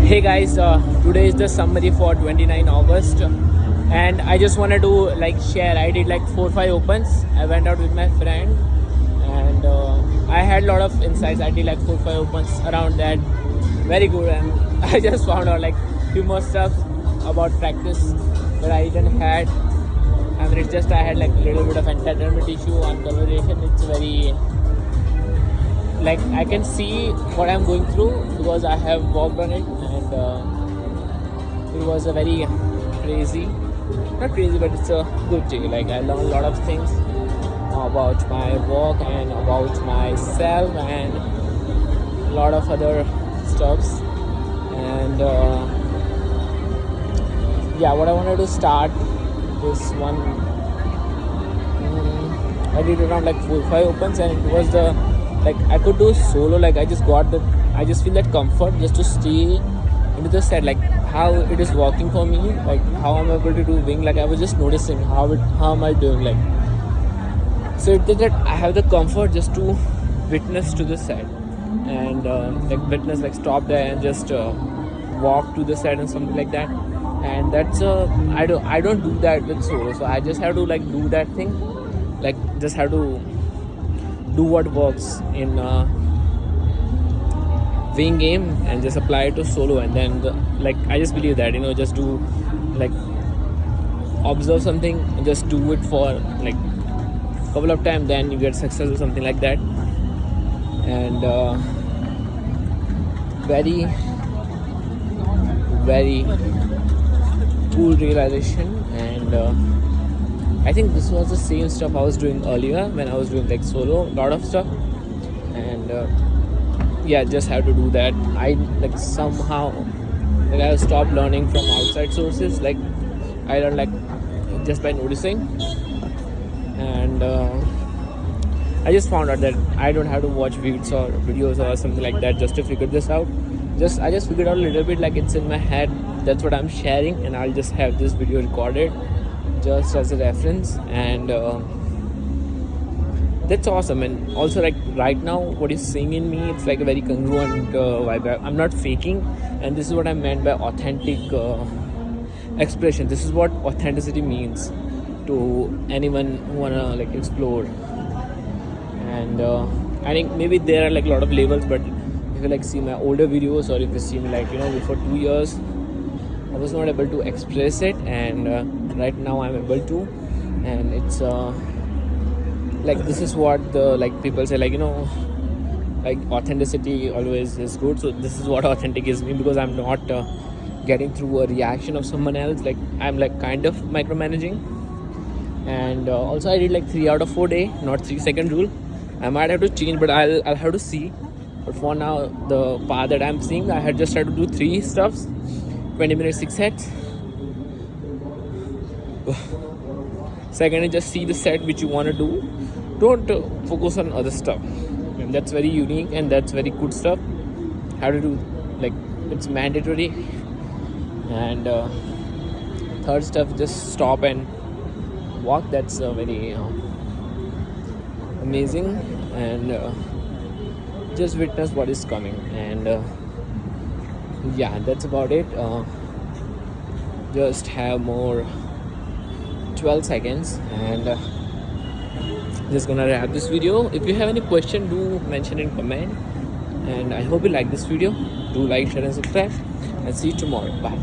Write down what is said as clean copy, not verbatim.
Hey guys, today is the summary for 29 August and I just wanted to share. I did 4-5 opens. I went out with my friend and I had a lot of insights. I did 4-5 opens around that. Very good, and I just found out few more stuff about practice that I didn't had. I mean, it's just I had little bit of entertainment issue on conversation. It's very I can see what I'm going through because I have worked on it, and it was a very crazy, not crazy, but it's a good day. I learned a lot of things about my work and about myself and a lot of other stuffs. And yeah, what I wanted to start this one. I did around 4-5 opens, and it was the I could do solo. I just feel that comfort just to stay into the set, how it is working for me, how I'm able to do wing. I was just noticing how am I doing, so it did that I have the comfort just to witness to the set and witness, stop there and just walk to the set and something like that. And that's I don't do that with solo, so I just have to do that thing, just have to do what works in wing game and just apply it to solo. And then I just believe that just do observe something and just do it for couple of times, then you get success or something like that. And very very cool realization. And I think this was the same stuff I was doing earlier when I was doing solo, lot of stuff. And yeah, just have to do that. I somehow I stopped learning from outside sources. I learned just by noticing. And I just found out that I don't have to watch videos or something like that just to figure this out. I just figured out a little bit, it's in my head. That's what I'm sharing, and I'll just have this video recorded just as a reference. And that's awesome. And also right now what you're seeing in me, it's a very congruent vibe. I'm not faking, and this is what I meant by authentic expression. This is what authenticity means to anyone who wanna explore. And I think maybe there are a lot of labels, but if you see my older videos, or if you see me before 2 years, I was not able to express it, and right now I'm able to. And it's this is what the people say, authenticity always is good. So this is what authentic is me, because I'm not getting through a reaction of someone else. I'm kind of micromanaging. And also I did 3 out of 4 day, not 3-second rule. I might have to change, but I'll have to see. But for now, the path that I'm seeing, I had just tried to do 3 stuffs, 20 minutes, 6 sets. Second is just see the set which you want to do. Don't focus on other stuff. And that's very unique, and that's very good stuff. How to do, it's mandatory. And third stuff, just stop and walk. That's very amazing. And just witness what is coming. And yeah, that's about it. Just have more 12 seconds, and just gonna wrap this video. If you have any question, do mention in comment. And I hope you like this video. Do like, share and subscribe, and see you tomorrow. Bye.